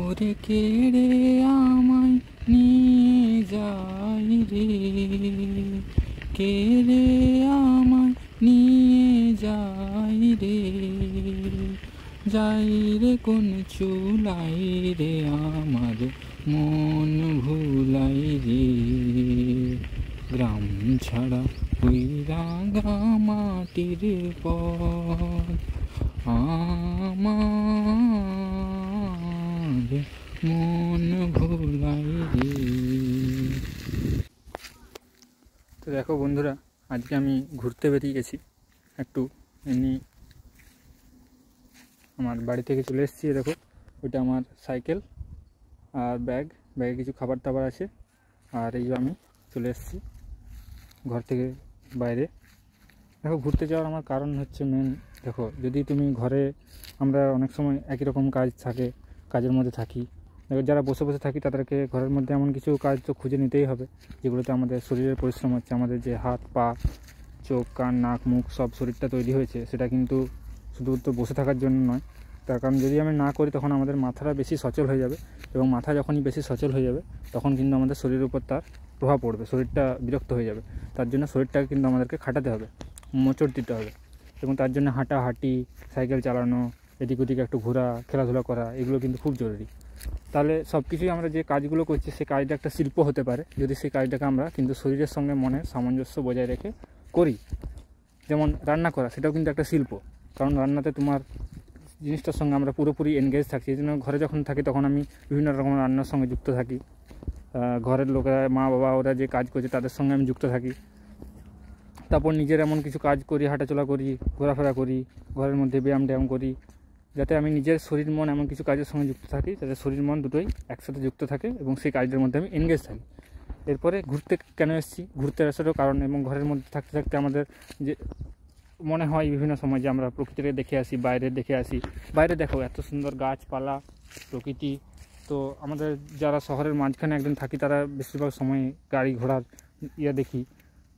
ওরে কেড়ে আমায় নিয়ে যাই রে, কেড়ে আমায় নিয়ে যাই রে, যাই রে কোন চুলাই রে আমার মন ভুলাই রে, গ্রাম ছাড়া ওই রাঙা মাটির পথ আমার মন ভুলাই রে। তো দেখো বন্ধুরা, আজকে আমি ঘুরতে বেরিয়ে গেছি একটু, এমনি আমার বাড়ি থেকে চলে এসেছি। দেখো ওইটা আমার সাইকেল আর ব্যাগে কিছু খাবার দাবার আছে, আর এই আমি চলে এসেছি ঘর থেকে বাইরে। দেখো ঘুরতে যাওয়ার আমার কারণ হচ্ছে মেন, দেখো যদি তুমি ঘরে, আমরা অনেক সময় একই রকম কাজ থাকে, কাজের মধ্যে থাকি। দেখো যারা বসে বসে থাকি তাদেরকে ঘরের মধ্যে এমন কিছু কাজ তো খুঁজে নিতেই হবে যেগুলোতে আমাদের শরীরের পরিশ্রম হচ্ছে, আমাদের যে হাত পা চোখ কান নাক মুখ সব শরীরটা তৈরি হয়েছে, সেটা কিন্তু শুধুমাত্র বসে থাকার জন্য নয়। তার কারণ যদি আমি না করি তখন আমাদের মাথাটা বেশি সচল হয়ে যাবে, এবং মাথা যখনই বেশি সচল হয়ে যাবে তখন কিন্তু আমাদের শরীরের উপর তার প্রভাব পড়বে, শরীরটা বিরক্ত হয়ে যাবে। তার জন্য শরীরটাকে কিন্তু আমাদেরকে খাটাতে হবে, মোচড় দিতে হবে, এবং তার জন্য হাঁটাহাঁটি, সাইকেল চালানো, এদিক ওদিকে একটু ঘোরা, খেলাধুলা করা, এগুলো কিন্তু খুব জরুরি। তাহলে সব কিছুই আমরা যে কাজগুলো করছি সেই কাজটা একটা শিল্প হতে পারে যদি সেই কাজটাকে আমরা কিন্তু শরীরের সঙ্গে মনের সামঞ্জস্য বজায় রেখে করি। যেমন রান্না করা, সেটাও কিন্তু একটা শিল্প, কারণ রান্নাতে তোমার জিনিসটার সঙ্গে আমরা পুরোপুরি এনগেজ থাকি। এই জন্য ঘরে যখন থাকি তখন আমি বিভিন্ন রকম রান্নার সঙ্গে যুক্ত থাকি, ঘরের লোকেরা মা বাবা ওরা যে কাজ করছে তাদের সঙ্গে আমি যুক্ত থাকি। তারপর নিজের এমন কিছু কাজ করি, হাঁটাচলা করি, ঘোরাফেরা করি, ঘরের মধ্যে ব্যায়াম করি, যাতে আমি নিজের শরীর মন এমন কিছু কাজের সঙ্গে যুক্ত থাকি যাতে শরীর মন দুটোই একসাথে যুক্ত থাকে এবং সেই কাজটার মধ্যে আমি এনগেজ থাকি। এরপরে ঘুরতে কেন এসেছি, ঘুরতে আসারও কারণ, এবং ঘরের মধ্যে থাকতে থাকতে আমাদের যে মনে হয় বিভিন্ন সময় যে আমরা প্রকৃতিকে দেখে আসি, বাইরে দেখে আসি। বাইরে দেখো এত সুন্দর গাছপালা প্রকৃতি। তো আমাদের যারা শহরের মাঝখানে একদিন থাকি তারা বেশিরভাগ সময় গাড়ি ঘোড়ার দেখি,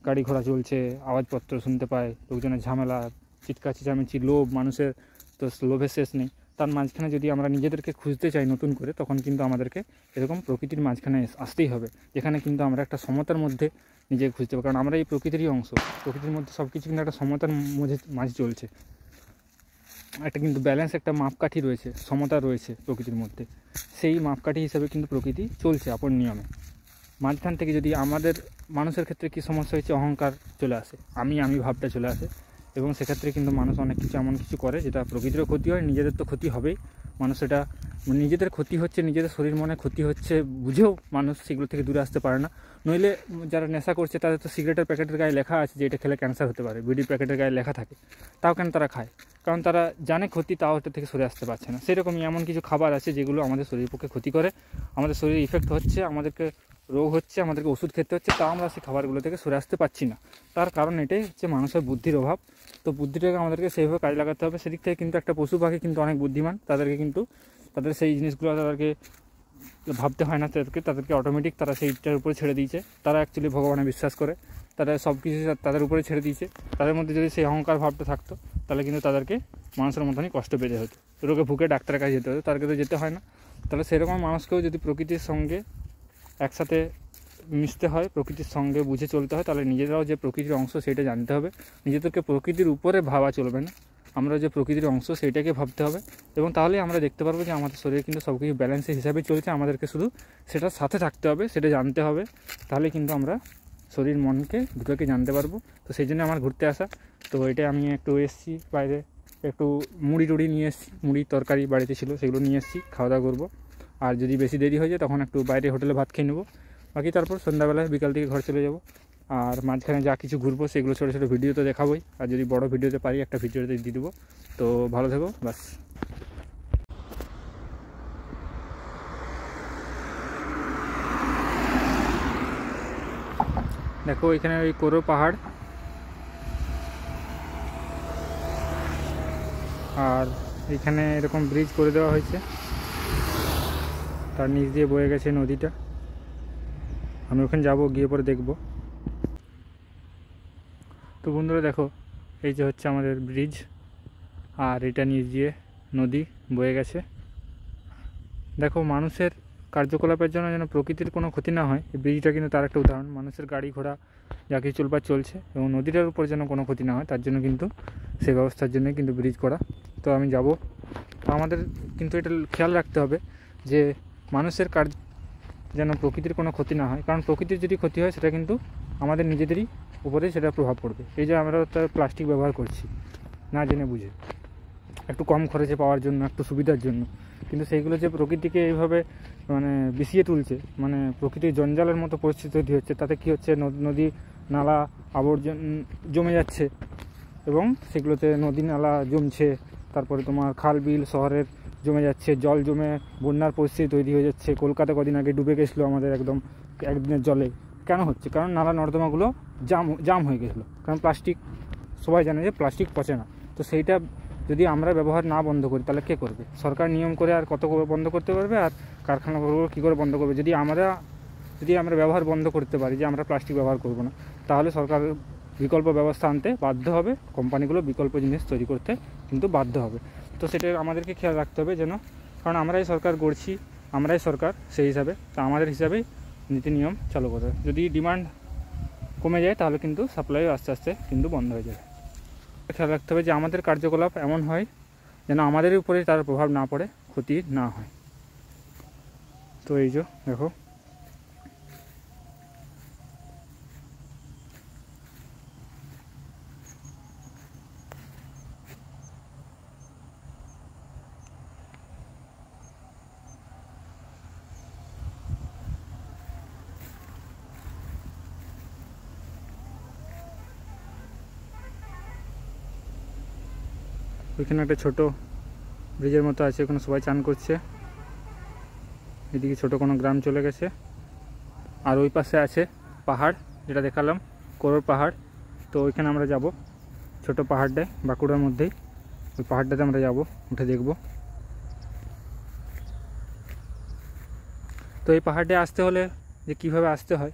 গাড়ি ঘোড়া চলছে, আওয়াজপত্র শুনতে পায়, লোকজনের ঝামেলা, চিৎকার চেঁচামেচি, লোভ, মানুষের তো লোভের শেষ নেই। তার মাঝখানে যদি আমরা নিজেদেরকে খুঁজতে চাই নতুন করে, তখন কিন্তু আমাদেরকে এরকম প্রকৃতির মাঝখানে আসতেই হবে, যেখানে কিন্তু আমরা একটা সমতার মধ্যে নিজেকে খুঁজতে পারি। কারণ আমরা এই প্রকৃতিরই অংশ, প্রকৃতির মধ্যে সব কিছু কিন্তু একটা সমতার মাঝে চলছে, একটা কিন্তু ব্যালেন্স, একটা মাপকাঠি রয়েছে, সমতা রয়েছে প্রকৃতির মধ্যে। সেই মাপকাঠি হিসাবে কিন্তু প্রকৃতি চলছে আপন নিয়মে। মাঝখান থেকে যদি আমাদের মানুষের ক্ষেত্রে কী সমস্যা হয়েছে, অহংকার চলে আসে, আমি ভাবটা চলে আসে, এবং সেক্ষেত্রে কিন্তু মানুষ অনেক কিছু এমন কিছু করে যেটা প্রকৃতিরও ক্ষতি হয়, নিজেদের তো ক্ষতি হবেই। মানুষ এটা নিজেদের ক্ষতি হচ্ছে, নিজেদের শরীর মনে ক্ষতি হচ্ছে বুঝেও মানুষ সেগুলো থেকে দূরে আসতে পারে না। নইলে যারা নেশা করছে তাদের তো সিগারেটের প্যাকেটের গায়ে লেখা আছে যে এটা খেলে ক্যান্সার হতে পারে, বিড়ির প্যাকেটের গায়ে লেখা থাকে, তাও কেন তারা খায়? কারণ তারা জানে ক্ষতি, তাও এটা থেকে সরে আসতে পারছে না। সেরকমই এমন কিছু খাবার আছে যেগুলো আমাদের শরীরের পক্ষে ক্ষতি করে, আমাদের শরীরে ইফেক্ট হচ্ছে, আমাদেরকে রোগ হচ্ছে, আমাদেরকে ওষুধ খেতে হচ্ছে, তাও আমরা সেই খাবারগুলো থেকে সরে আসতে পারছি না। তার কারণ এটাই হচ্ছে মানুষের বুদ্ধির অভাব। তো বুদ্ধিটাকে আমাদেরকে সেইভাবে কাজে লাগাতে হবে। সেদিক থেকে কিন্তু একটা পশু পাখি কিন্তু অনেক বুদ্ধিমান, তাদেরকে কিন্তু তাদের সেই জিনিসগুলো তাদেরকে ভাবতে হয় না, তাদেরকে অটোমেটিক তারা সেইটার উপরে ছেড়ে দিয়েছে। তারা অ্যাকচুয়ালি ভগবানে বিশ্বাস করে, তারা সব কিছু তাদের উপরে ছেড়ে দিয়েছে। তাদের মধ্যে যদি সেই অহংকার ভাবটা থাকতো তাহলে কিন্তু তাদেরকে মানুষের মতনই কষ্ট পেতে হতো, রোগে ভুকে ডাক্তারের কাছে যেতে হতো, তাদেরকে তো যেতে হয় না। তাহলে সেরকম মানুষকেও যদি প্রকৃতির সঙ্গে একসাথে মিশতে হয়, প্রকৃতির সঙ্গে বুঝে চলতে হয়, তাহলে নিজেরাও যে প্রকৃতির অংশ সেটা জানতে হবে। নিজেদেরকে প্রকৃতির উপরে ভাবা চলবে না, আমরা যে প্রকৃতির অংশ সেইটাকে ভাবতে হবে। এবং তাহলেই আমরা দেখতে পারবো যে আমাদের শরীরে কিন্তু সব কিছু ব্যালেন্সের হিসাবে চলছে, আমাদেরকে শুধু সেটার সাথে থাকতে হবে, সেটা জানতে হবে। তাহলে কিন্তু আমরা শরীর মনকে দুটোকে জানতে পারবো। তো সেই জন্য আমার ঘুরতে আসা। তো এটা আমি একটু এসেছি বাইরে, একটু মুড়ি টুড়ি নিয়ে এসেছি, মুড়ি তরকারি বাড়িতে ছিল সেগুলো নিয়ে এসেছি, খাওয়া দাওয়া করবো। আর যদি বেশি দেরি হয়ে যায় তখন একটু বাইরে হোটেলে ভাত খেয়ে নেবো, বাকি তারপর সন্ধ্যাবেলায় বিকাল থেকে ঘর চলে যাব। আর মাঝখানে যা কিছু ঘুরবো সেগুলো ছোটো ছোটো ভিডিও তো দেখাবোই, আর যদি বড় ভিডিওতে পারি একটা ভিডিওতে দিয়ে দেবো। তো ভালো থেকো, বাস। দেখো এখানে ওই কোরো পাহাড়, আর এখানে এরকম ব্রিজ করে দেওয়া হয়েছে, তার নিচ দিয়ে বয়ে গেছে নদীটা। আমি ওখানে যাব, গিয়ে পরে দেখব। তো বন্ধুরা দেখো, এই যে হচ্ছে আমাদের ব্রিজ, আর এটা নিচ দিয়ে নদী বয়ে গেছে। দেখো মানুষের কার্যকলাপের জন্য যেন প্রকৃতির কোনো ক্ষতি না হয়, এই ব্রিজটা কিন্তু তার একটা উদাহরণ। মানুষের গাড়ি ঘোড়া যা কিছু চলবার চলছে, এবং নদীটার উপর যেন কোনো ক্ষতি না হয় তার জন্য কিন্তু সেই ব্যবস্থার জন্যই কিন্তু ব্রিজ করা। তো আমি যাব, তো আমাদের কিন্তু এটা খেয়াল রাখতে হবে যে মানুষের কার্য যেন প্রকৃতির কোনো ক্ষতি না হয়, কারণ প্রকৃতির যদি ক্ষতি হয় সেটা কিন্তু আমাদের নিজেদেরই উপরে সেটা প্রভাব পড়বে। এই যে আমরা তার প্লাস্টিক ব্যবহার করছি না জেনে বুঝে, একটু কম খরচে পাওয়ার জন্য, একটু সুবিধার জন্য, কিন্তু সেইগুলো যে প্রকৃতিকে এইভাবে মানে বিষিয়ে তুলছে, মানে প্রকৃতির জঞ্জালের মতো পরিস্থিতি তৈরি হচ্ছে, তাতে কী হচ্ছে, নদী নালা আবর্জনা জমে যাচ্ছে, এবং সেগুলোতে নদী নালা জমছে, তারপরে তোমার খাল বিল শহরের জমে যাচ্ছে, জল জমে বন্যার পরিস্থিতি তৈরি হয়ে যাচ্ছে। কলকাতা কদিন আগে ডুবে গেছিলো আমাদের একদম একদিনের জলে। কেন হচ্ছে? কারণ নালা নর্দমাগুলো জাম হয়ে গেছিলো, কারণ প্লাস্টিক, সবাই জানে যে প্লাস্টিক পচে না। তো সেইটা যদি আমরা ব্যবহার না বন্ধ করি তাহলে কে করবে? সরকার নিয়ম করে আর কত বন্ধ করতে পারবে, আর কারখানাগুলো কী করে বন্ধ করবে? যদি আমরা ব্যবহার বন্ধ করতে পারি যে আমরা প্লাস্টিক ব্যবহার করব না, তাহলে সরকার বিকল্প ব্যবস্থা আনতে বাধ্য হবে, কোম্পানিগুলো বিকল্প জিনিস তৈরি করতে কিন্তু বাধ্য হবে। তো সেটা আমাদেরকে খেয়াল রাখতে হবে যেন, কারণ আমরাই সরকার গড়ছি, আমরাই সরকার, সেই হিসাবে তো আমাদের হিসাবেই নীতি নিয়ম চালু করতে। যদি ডিমান্ড কমে যায় তাহলে কিন্তু সাপ্লাইও আস্তে আস্তে কিন্তু বন্ধ হয়ে যাবে। খেয়াল রাখতে হবে যে আমাদের কার্যকলাপ এমন হয় যেন আমাদের উপরে তার প্রভাব না পড়ে, ক্ষতি না হয়। তো এই যে দেখো, ওইখানে একটা ছোট ব্রিজের মতো আছে, ওখানে সবাই চান করছে। এদিকে ছোট কোনো গ্রাম চলে গেছে, আর ওই পাশে আছে পাহাড়, যেটা দেখালাম করোর পাহাড়। তো ওইখানে আমরা যাব, ছোট পাহাড়টায় বাঁকুড়ার মধ্যেই, ওই পাহাড়টাতে আমরা যাব, উঠে দেখব। তো এই পাহাড়টায় আসতে হলে যে কীভাবে আসতে হয়,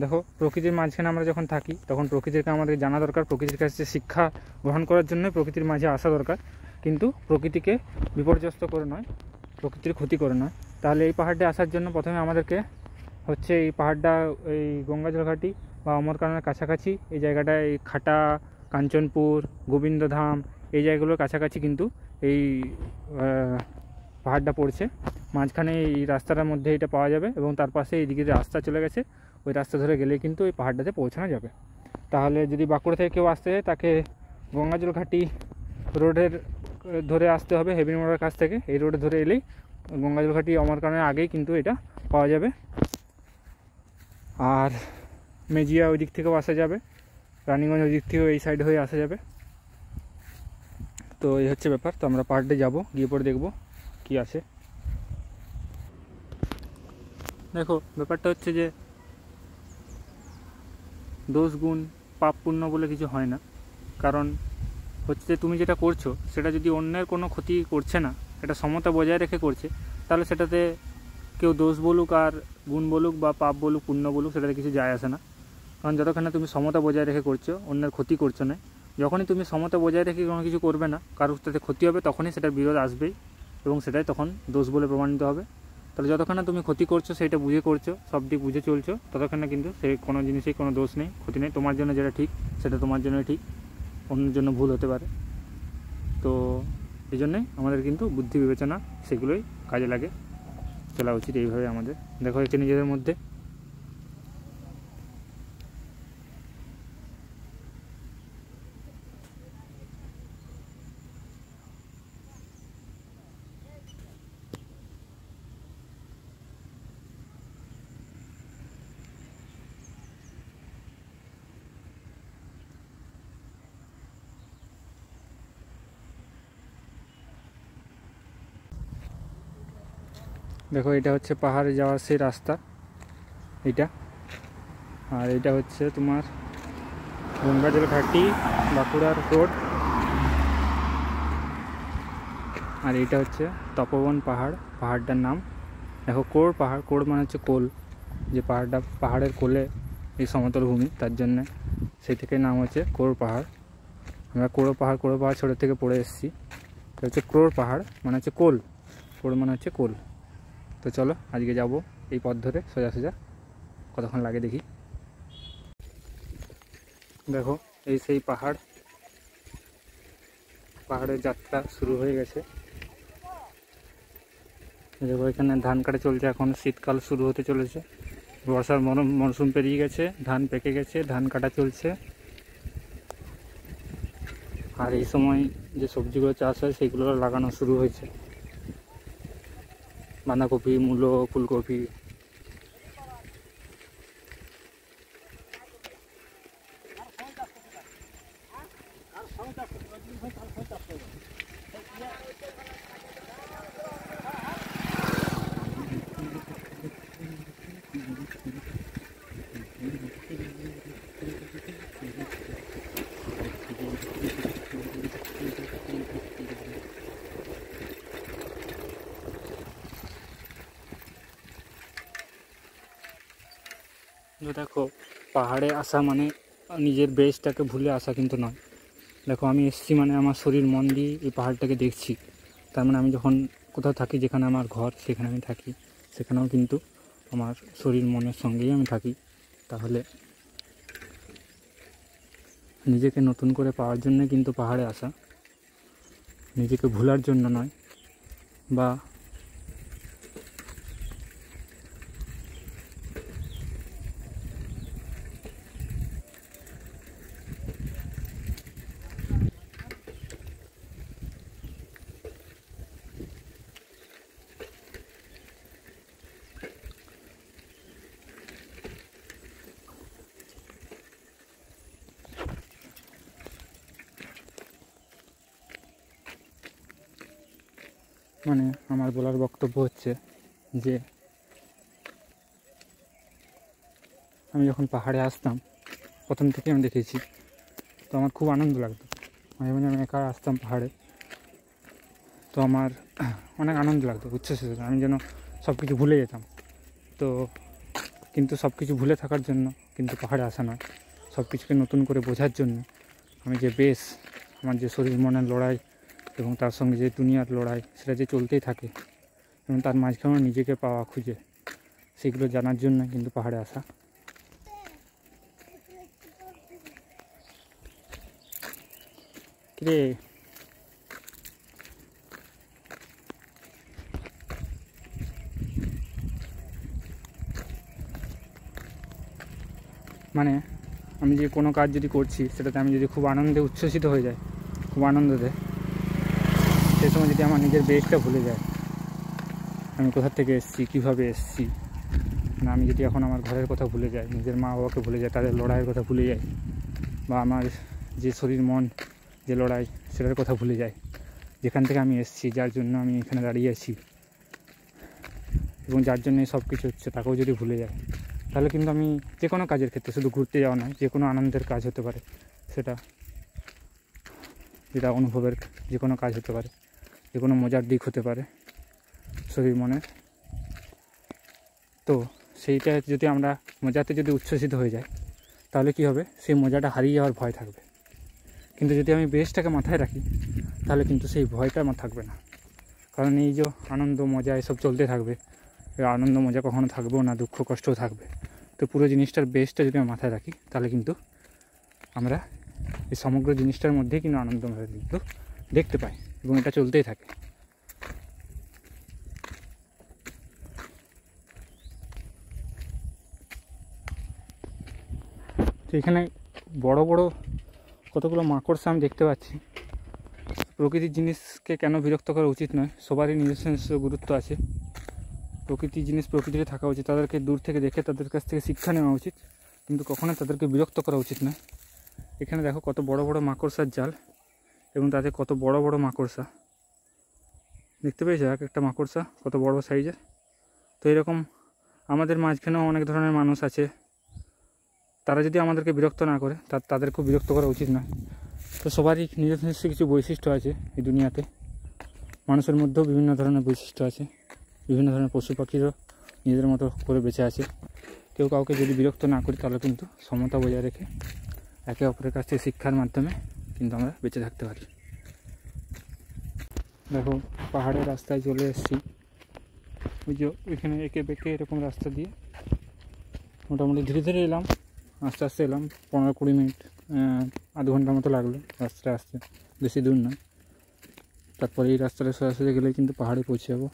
দেখো প্রকৃতির মাঝখানে আমরা যখন থাকি তখন প্রকৃতিকে আমাদের জানা দরকার, প্রকৃতির কাছে শিক্ষা গ্রহণ করার জন্য প্রকৃতির মাঝে আসা দরকার, কিন্তু প্রকৃতিকে বিপর্যস্ত করে নয়, প্রকৃতির ক্ষতি করে নয়। তাহলে এই পাহাড়টা আসার জন্য প্রথমে আমাদেরকে হচ্ছে এই পাহাড়টা এই গঙ্গাজল ঘাটি বা অমরকাননের কাছাকাছি, এই জায়গাটায় এই খাটা, কাঞ্চনপুর, গোবিন্দধাম, এই জায়গাগুলোর কাছাকাছি কিন্তু এই পাহাড়টা পড়ছে। মাঝখানে এই রাস্তাটার মধ্যে এটা পাওয়া যাবে, এবং তার পাশে এইদিকে রাস্তা চলে গেছে, ওই রাস্তা ধরে গেলেই কিন্তু ওই পাহাড়টাতে পৌঁছানো যাবে। তাহলে যদি বাঁকুড়া থেকে কেউ আসতে হয় তাকে গঙ্গাজল ঘাটি রোডের ধরে আসতে হবে, হেভি মোড়ের কাছ থেকে এই রোডে ধরে এলেই গঙ্গাজল ঘাটি অমরকাননের আগেই কিন্তু এটা পাওয়া যাবে। আর মেজিয়া ওই দিক থেকেও আসা যাবে, রানীগঞ্জ ওই দিক থেকেও এই সাইড হয়ে আসা যাবে। তো এই হচ্ছে ব্যাপার। তো আমরা পাহাড়ে যাব, গিয়ে পরে দেখব কি আছে। দেখো ব্যাপারটা হচ্ছে যে দোষ গুণ পাপ পুণ্য বলে কিছু হয় না, কারণ হচ্ছে তুমি যেটা করছো সেটা যদি অন্যের কোনো ক্ষতি করছে না, এটা সমতা বজায় রেখে করছে, তাহলে সেটাতে কেউ দোষ বলুক আর গুণ বলুক বা পাপ বলুক পুণ্য বলুক, সেটাতে কিছু যায় আসে না। কারণ যতক্ষণ না তুমি সমতা বজায় রেখে করছো, অন্যের ক্ষতি করছো না, যখনই তুমি সমতা বজায় রেখে কোনো কিছু করবে না, কারোর সাথে ক্ষতি হবে, তখনই সেটার বিরোধ আসবেই, এবং সেটাই তখন দোষ বলে প্রমাণিত হবে। তাহলে যতক্ষণ না তুমি ক্ষতি করছো, সেটা বুঝে করছো, সব দিক বুঝে চলছো, ততক্ষণ না কিন্তু সেই কোনো জিনিসেই কোনো দোষ নেই, ক্ষতি নেই। তোমার জন্য যেটা ঠিক সেটা তোমার জন্যই ঠিক, অন্যের জন্য ভুল হতে পারে। তো এই জন্যই আমাদের কিন্তু বুদ্ধি বিবেচনা সেগুলোই কাজে লাগে, চলা উচিত এইভাবে আমাদের। দেখো একে নিজেদের মধ্যে দেখো এটা হচ্ছে পাহাড়ে যাওয়ার সেই রাস্তা এইটা, আর এটা হচ্ছে তোমার গঙ্গাজল ঘাটি বাঁকুড়ার রোড, আর এটা হচ্ছে তপবন পাহাড়, পাহাড়টার নাম দেখো কোর পাহাড়। কোর মানে হচ্ছে কোল, যে পাহাড়টা পাহাড়ের কোলে এই সমতল ভূমি, তার জন্যে সেই থেকে নাম হচ্ছে কোর পাহাড়। আমরা কোড়ো পাহাড় ছোটো থেকে পড়ে এসেছি। এটা হচ্ছে ক্রোর পাহাড়, মানে হচ্ছে কোল, কোর মানে হচ্ছে কোল। তো চলো আজকে যাব এই পথ ধরে সোজা সোজা, কতক্ষণ লাগে দেখি। দেখো এই সেই পাহাড়ের যাত্রা শুরু হয়ে গেছে। দেখো এখানে ধান কাটা চলছে, এখন শীতকাল শুরু হতে চলেছে, বর্ষার মরশুম পেরিয়ে গেছে, ধান পেকে গেছে, ধান কাটা চলছে। আর এই সময় যে সবজিগুলো চাষ হয় সেগুলো লাগানো শুরু হয়েছে, বাঁধাকপি, মূলো, ফুলকপি। দেখো পাহাড়ে আসা মানে নিজের বেশটাকে ভুলে আসা কিন্তু নয়। দেখো আমি এসেছি মানে আমার শরীর মন দিয়ে এই পাহাড়টাকে দেখছি, তার মানে আমি যখন কোথাও থাকি, যেখানে আমার ঘর সেখানে আমি থাকি, সেখানেও কিন্তু আমার শরীর মনের সঙ্গেই আমি থাকি। তাহলে নিজেকে নতুন করে পাওয়ার জন্য কিন্তু পাহাড়ে আসা, নিজেকে ভোলার জন্য নয়। বা মানে আমার বলার বক্তব্য হচ্ছে যে আমি যখন পাহাড়ে আসতাম প্রথম থেকে আমি দেখেছি, তো আমার খুব আনন্দ লাগতো। মাঝে মাঝে আমি একা আসতাম পাহাড়ে, তো আমার অনেক আনন্দ লাগতো, উচ্ছ্বাস হতো, আমি যেন সব কিছু ভুলে যেতাম। তো কিন্তু সব কিছু ভুলে থাকার জন্য কিন্তু পাহাড়ে আসা নয়, সব কিছুকে নতুন করে বোঝার জন্য। আমি যে আমার যে শরীর মনের লড়াই এবং তার সঙ্গে যে দুনিয়ার লড়াই, সেটা যে চলতেই থাকে এবং তার মাঝখানে নিজেকে পাওয়া খুঁজে, সেগুলো জানার জন্য কিন্তু পাহাড়ে আসা। রে মানে আমি যে কোনো কাজ যদি করছি, সেটাতে আমি যদি খুব আনন্দে উচ্ছ্বসিত হয়ে যাই, খুব আনন্দ দেয়, সেই সময় যদি আমার নিজের বেশটা ভুলে যায়, আমি কোথা থেকে এসেছি, কীভাবে এসেছি, না আমি যদি এখন আমার ঘরের কথা ভুলে যাই, নিজের মা বাবাকে ভুলে যাই, তাদের লড়াইয়ের কথা ভুলে যাই, বা আমার যে শরীর মন যে লড়াই সেটার কথা ভুলে যাই, যেখান থেকে আমি এসেছি, যার জন্য আমি এখানে দাঁড়িয়ে আছি এবং যার জন্য সব কিছু হচ্ছে, তাকেও যদি ভুলে যাই, তাহলে কিন্তু আমি যে কোনো কাজের ক্ষেত্রে, শুধু ঘুরতে যাওয়া নয়, যে কোনো আনন্দের কাজ হতে পারে, সেটা যেটা অনুভবের যে কোনো কাজ হতে পারে, যে কোনো মজার দিক হতে পারে শরীর মনের, তো সেইটা যদি আমরা মজাতে যদি উচ্ছ্বসিত হয়ে যায়, তাহলে কী হবে, সেই মজাটা হারিয়ে যাওয়ার ভয় থাকবে। কিন্তু যদি আমি বেশটাকে মাথায় রাখি, তাহলে কিন্তু সেই ভয়টা আমার থাকবে না। কারণ এই যে আনন্দ মজা এসব চলতে থাকবে, আনন্দ মজা কখনো থাকবেও না, দুঃখ কষ্টও থাকবে। তো পুরো জিনিসটার বেশটা যদি আমি মাথায় রাখি, তাহলে কিন্তু আমরা এই সমগ্র জিনিসটার মধ্যেই কিন্তু আনন্দ কিন্তু দেখতে পাই এবং এটা চলতেই থাকে। তো এখানে বড় বড় কতগুলো মাকড়সা আমি দেখতে পাচ্ছি। প্রকৃতির জিনিসকে কেন বিরক্ত করা উচিত নয়, সবারই নিজস্ব নিজস্ব গুরুত্ব আছে। প্রকৃতির জিনিস প্রকৃতিতে থাকা উচিত, তাদেরকে দূর থেকে দেখে তাদের কাছ থেকে শিক্ষা নেওয়া উচিত, কিন্তু কখনোই তাদেরকে বিরক্ত করা উচিত নয়। এখানে দেখো কত বড় বড় মাকড়সার জাল এবং তাতে কত বড় বড় মাকড়সা দেখতে পেয়েছো, এক একটা মাকড়সা কত বড় সাইজের। তো এরকম আমাদের মাঝখানেও অনেক ধরনের মানুষ আছে, তারা যদি আমাদেরকে বিরক্ত না করে, তাদেরকেও বিরক্ত করা উচিত নয়। তো সবারই নিজস্ব নিজস্ব কিছু বৈশিষ্ট্য আছে এই দুনিয়াতে, মানুষের মধ্যেও বিভিন্ন ধরনের বৈশিষ্ট্য আছে, বিভিন্ন ধরনের পশু পাখিরও নিজেদের মতো করে বেঁচে আছে। কেউ কাউকে যদি বিরক্ত না করি, তাহলে কিন্তু সমতা বজায় রেখে একে অপরের কাছ থেকে শিক্ষার মাধ্যমে কিন্তু আমরা বেঁচে থাকতে পারি। দেখো পাহাড়ের রাস্তায় চলে এসেছি, ওই যে ওইখানে এঁকে বেঁকে এরকম রাস্তা দিয়ে মোটামুটি ধীরে ধীরে এলাম, আস্তে আস্তে এলাম, 15-20 মিনিট, আধ ঘন্টার মতো লাগলো রাস্তাটা আসতে, বেশি দূর না। তারপরে এই রাস্তাটা সরাসরি গেলে কিন্তু পাহাড়ে পৌঁছে যাবো।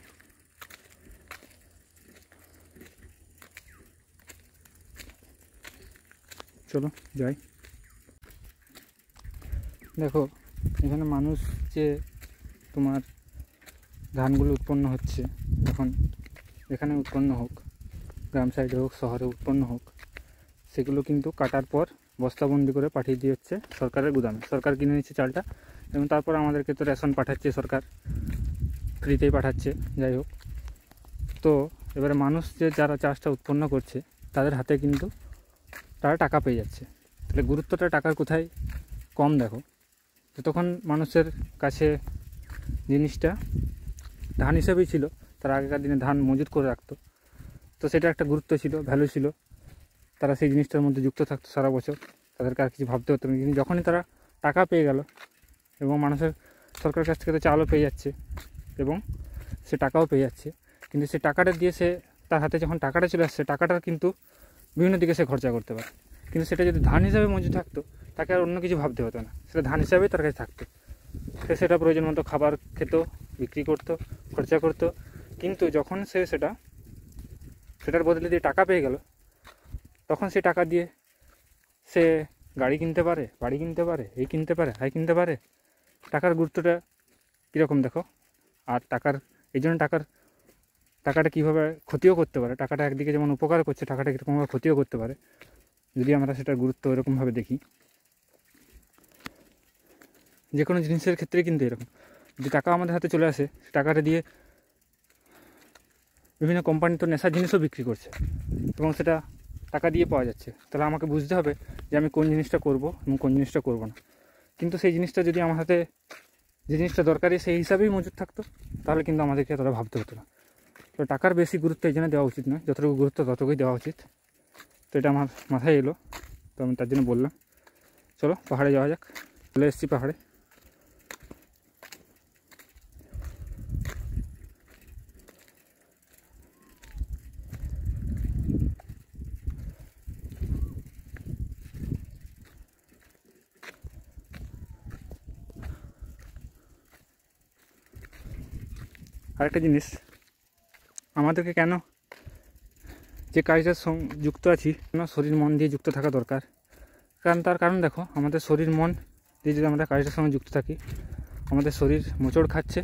চলো যাই। দেখো এখানে মানুষ যে তোমার ধানগুলো উৎপন্ন হচ্ছে এখন, এখানে উৎপন্ন হোক, গ্রাম সাইডে হোক, শহরে উৎপন্ন হোক, সেগুলো কিন্তু কাটার পর বস্তাবন্দি করে পাঠিয়ে দিয়ে হচ্ছে সরকারের গুদামে। সরকার কিনে নিচ্ছে চালটা, এবং তারপর আমাদেরকে তো রেশন পাঠাচ্ছে সরকার, ফ্রিতেই পাঠাচ্ছে। যাই হোক, তো এবারে মানুষ যে যারা চাষটা উৎপন্ন করছে তাদের হাতে কিন্তু তারা টাকা পেয়ে যাচ্ছে। তাহলে গুরুত্বটা টাকার কোথায় কম? দেখো, যতক্ষণ মানুষের কাছে জিনিসটা ধান হিসেবেই ছিল, তারা আগেকার দিনে ধান মজুত করে রাখতো, তো সেটা একটা গুরুত্ব ছিল, ভ্যালু ছিল, তারা সেই জিনিসটার মধ্যে যুক্ত থাকতো সারা বছর, তাদেরকে আর কিছু ভাবতে হতো না। কিন্তু যখনই তারা টাকা পেয়ে গেল, এবং মানুষের সরকারের কাছ থেকে তো চালও পেয়ে যাচ্ছে এবং সে টাকাও পেয়ে যাচ্ছে, কিন্তু সে টাকাটা দিয়ে সে তার হাতে যখন টাকাটা চলে আসছে, টাকাটার কিন্তু বিভিন্ন দিকে সে খরচা করতে পারে। কিন্তু সেটা যদি ধান হিসাবে মজুদ থাকতো, তাকে আর অন্য কিছু ভাবতে হতো না, সেটা ধান হিসাবেই তার কাছে থাকতো। সে সেটা প্রয়োজন মতো খাবার খেত, বিক্রি করতো, খরচা করতো। কিন্তু যখন সে সেটার বদলে দিয়ে টাকা পেয়ে গেল, তখন সে টাকা দিয়ে সে গাড়ি কিনতে পারে, বাড়ি কিনতে পারে, এই কিনতে পারে, হাই কিনতে পারে। টাকার গুরুত্বটা কীরকম দেখো। আর এই জন্য টাকাটা কীভাবে ক্ষতিও করতে পারে, টাকাটা একদিকে যেমন উপকার করছে, টাকাটা কীরকমভাবে ক্ষতিও করতে পারে, যদি আমরা সেটার গুরুত্ব এরকমভাবে দেখি। যে কোনো জিনিসের ক্ষেত্রে কিন্তু এরকম, যদি টাকা আমাদের হাতে চলে আসে, টাকাটা দিয়ে বিভিন্ন কোম্পানি তো নেশার জিনিসও বিক্রি করছে, এবং সেটা টাকা দিয়ে পাওয়া যাচ্ছে। তাহলে আমাকে বুঝতে হবে যে আমি কোন জিনিসটা করব এবং কোন জিনিসটা করব না। কিন্তু সেই জিনিসটা যদি আমার হাতে, যে জিনিসটা দরকারি সেই হিসাবেই মজুদ থাকতো, তাহলে কিন্তু আমাদেরকে এতটা ভাবতে হতো না। তো টাকার বেশি গুরুত্ব এই জন্য দেওয়া উচিত নয়, যতটুকু গুরুত্ব ততটুকুই দেওয়া উচিত। তো এটা আমার মাথায় এলো, তো আমি তার জন্য বললাম। চলো পাহাড়ে যাওয়া যাক। চলে এসেছি পাহাড়ে। আরেকটা জিনিস, আমাদেরকে কেন যে কাজটার সঙ্গে যুক্ত আছি, কেন শরীর মন দিয়ে যুক্ত থাকা দরকার। তার কারণ দেখো, আমাদের শরীর মন দিয়ে যদি আমরা কাজটার সঙ্গে যুক্ত থাকি, আমাদের শরীর মোচড় খাচ্ছে,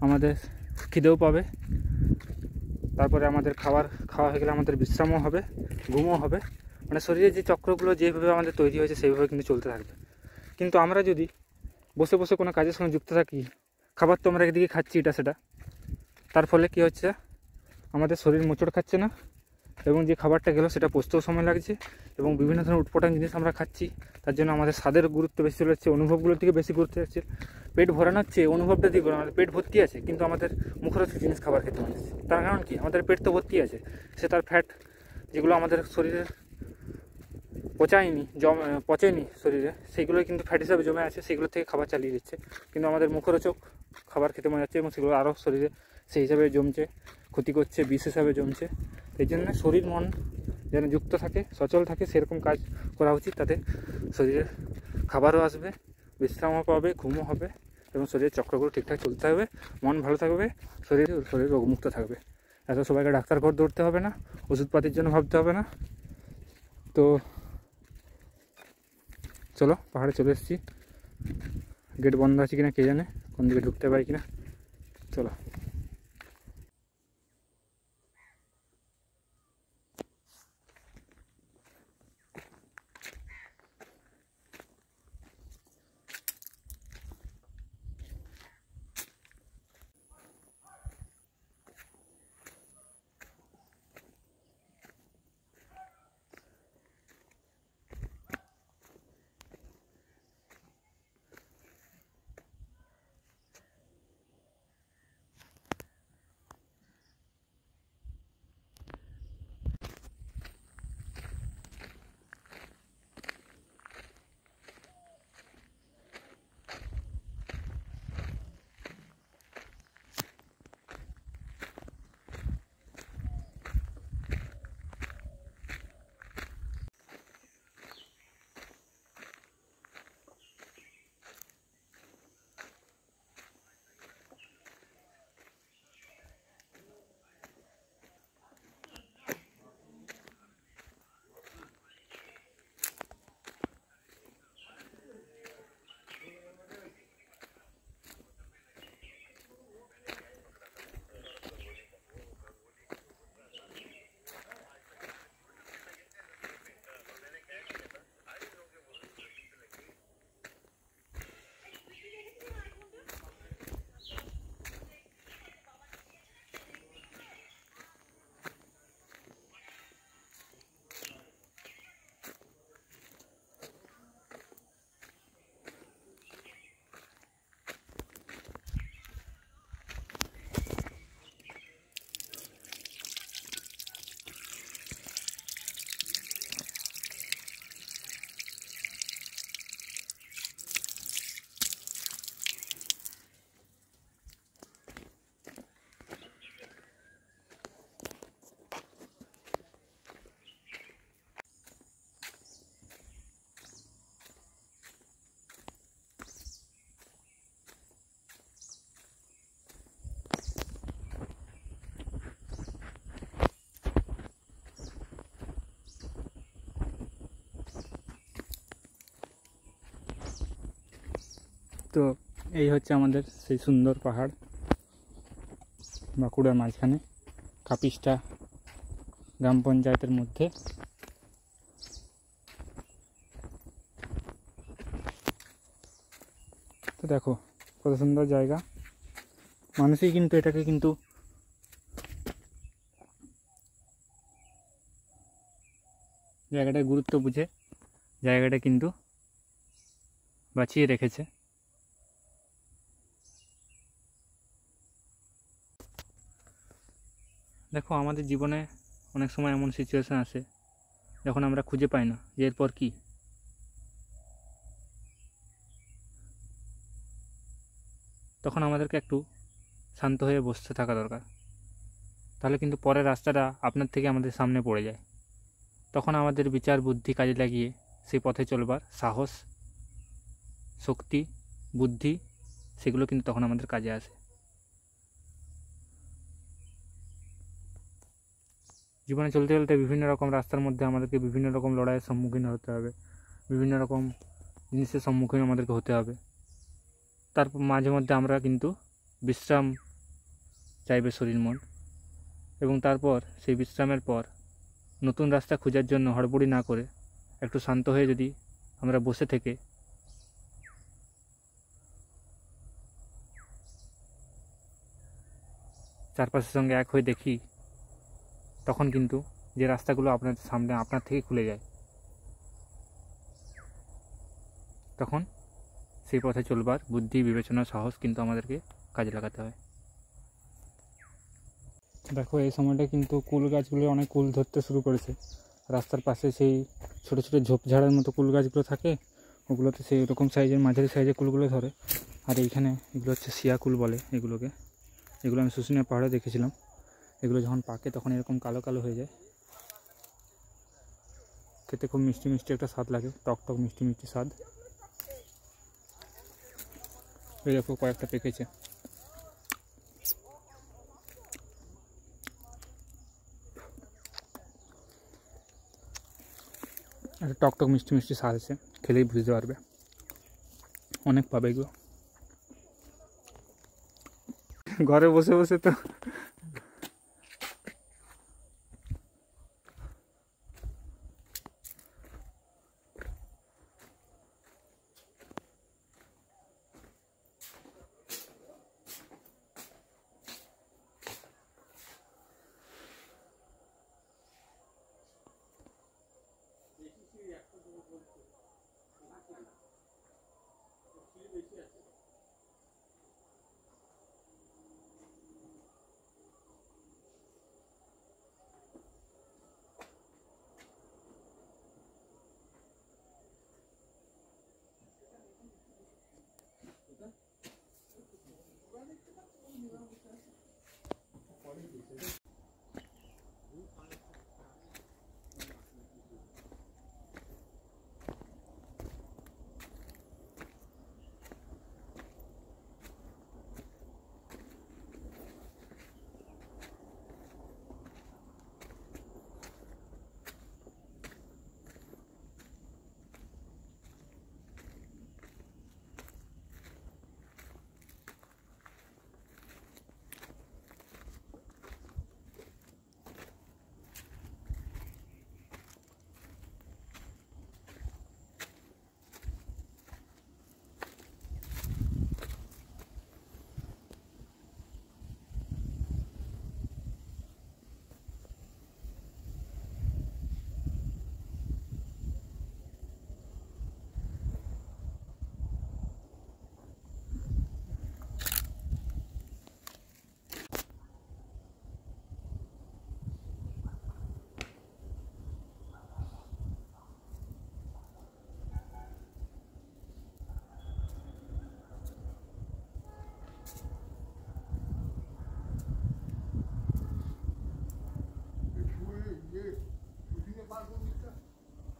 আমাদের খিদেও পাবে, তারপরে আমাদের খাওয়া হয়ে গেলে আমাদের বিশ্রামও হবে, ঘুমও হবে। মানে শরীরের যে চক্রগুলো যেভাবে আমাদের তৈরি হয়েছে সেইভাবে কিন্তু চলতে থাকবে। কিন্তু আমরা যদি বসে বসে কোনো কাজের সঙ্গে যুক্ত থাকি, খাবার তো আমরা একদিকে খাচ্ছি এটা সেটা, তার ফলে কী হচ্ছে, আমাদের শরীর মোচড় খাচ্ছে না, এবং যে খাবারটা গেলো সেটা পচতেও সময় লাগছে, এবং বিভিন্ন ধরনের উটপটাং জিনিস আমরা খাচ্ছি, তার জন্য আমাদের স্বাদের গুরুত্ব বেশি চলে যাচ্ছে, অনুভবগুলোর দিকে বেশি গুরুত্ব যাচ্ছে। পেট ভরানোর চেয়ে অনুভবটা দিকে, আমাদের পেট ভর্তি আছে কিন্তু আমাদের মুখরোচক জিনিস খাবার খেতে হচ্ছে। তার কারণ কি, আমাদের পেট তো ভর্তি আছে, সে তার ফ্যাট যেগুলো আমাদের শরীরে পচেনি শরীরে, সেইগুলোই কিন্তু ফ্যাট হিসাবে জমে আছে, সেগুলো থেকে খাবার চালিয়ে দিচ্ছে। কিন্তু আমাদের মুখরোচক খাবার খেতে মনে যাচ্ছে, এবং সেগুলো আরও শরীরে সেই হিসাবে জমছে, ক্ষতি করছে, বিষ হিসাবে জমছে। এই জন্য শরীর মন যেন যুক্ত থাকে, সচল থাকে, সেরকম কাজ করা উচিত। তাতে শরীরে খাবারও আসবে, বিশ্রামও পাবে, ঘুমও হবে, এবং শরীরের চক্রগুলো ঠিকঠাক চলতে হবে, মন ভালো থাকবে, শরীর রোগমুক্ত থাকবে। এত সবাইকে ডাক্তার ঘর দৌড়তে হবে না, ওষুধপাতির জন্য ভাবতে হবে না। তো চলো পাহাড়ে চলে এসেছি। গেট বন্ধ আছে কিনা কে জানে, কোন দিকে ঢুকতে পারি কিনা। চলো। তো এই হচ্ছে আমাদের সেই সুন্দর পাহাড়, বাঁকুড়ার মাঝখানে কাপিস্টা গ্রাম পঞ্চায়েতের মধ্যে। তো দেখো কত সুন্দর জায়গা, মানুষই কিন্তু এটাকে কিন্তু জায়গাটার গুরুত্ব বুঝে জায়গাটা কিন্তু বাঁচিয়ে রেখেছে। দেখো আমাদের জীবনে অনেক সময় এমন সিচুয়েশান আসে যখন আমরা খুঁজে পাই না যে এরপর কী। তখন আমাদেরকে একটু শান্ত হয়ে বসতে থাকা দরকার, তাহলে কিন্তু পরের রাস্তাটা আপনার থেকে আমাদের সামনে পড়ে যায়। তখন আমাদের বিচার বুদ্ধি কাজে লাগিয়ে সেই পথে চলবার সাহস, শক্তি, বুদ্ধি সেগুলো কিন্তু তখন আমাদের কাজে আসে। জীবনে চলতে চলতে বিভিন্ন রকম রাস্তার মধ্যে আমাদেরকে বিভিন্ন রকম লড়াইয়ের সম্মুখীন হতে হবে, বিভিন্ন রকম জিনিসের সম্মুখীন আমাদেরকে হতে হবে। তারপর মাঝে মধ্যে আমরা কিন্তু বিশ্রাম চাইবে শরীর মন, এবং তারপর সেই বিশ্রামের পর নতুন রাস্তা খোঁজার জন্য হড়বড়ি না করে একটু শান্ত হয়ে যদি আমরা বসে থেকে চারপাশের সঙ্গে এক হয়ে দেখি, তখন কিন্তু যে রাস্তাগুলো আপনার সামনে আপনার থেকে খুলে যায়, তখন সেই পথে চলবার বুদ্ধি, বিবেচনা, সাহস কিন্তু আমাদেরকে কাজে লাগাতে হয়। দেখো এই সময়টা কিন্তু কুল গাছগুলো অনেক কুল ধরতে শুরু করেছে। রাস্তার পাশে সেই ছোটো ছোটো ঝোপঝাড়ের মতো কুল গাছগুলো থাকে, ওগুলোতে সেই রকম সাইজের মাঝারি সাইজের কুলগুলো ধরে। আর এইখানে এগুলো হচ্ছে শিয়া কুল বলে এগুলোকে, এগুলো আমি শুশুনিয়া পাহাড়ে দেখেছিলাম। এগুলো যখন পাকে তখন এরকম কালো কালো হয়ে যায়, খেতে খুব মিষ্টি মিষ্টি একটা স্বাদ লাগে, টক টক মিষ্টি মিষ্টি স্বাদ। এই দেখো কয়েকটা পেকেছে। একটা টক টক মিষ্টি মিষ্টি স্বাদ আছে, খেলেই বুঝতে পারবে। অনেক পাবে এগুলো ঘরে বসে বসে। তো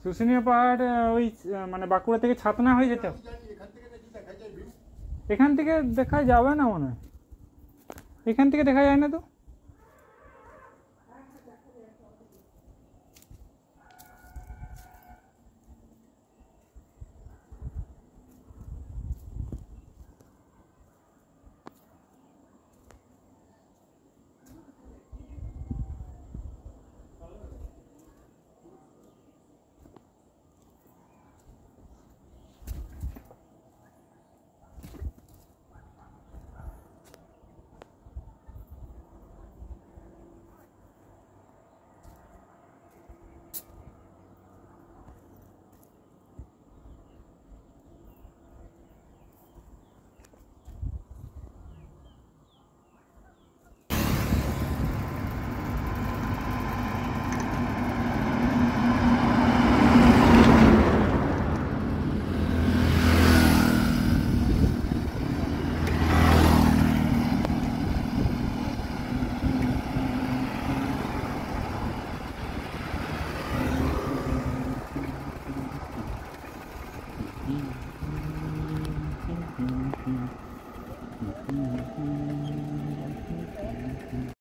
শুশুনিয়া পাহাড় ওই মানে বাঁকুড়া থেকে ছাতনা হয়ে যেতে, এখান থেকে দেখা যাবে না মনে হয়, এখান থেকে দেখা যায় না তো।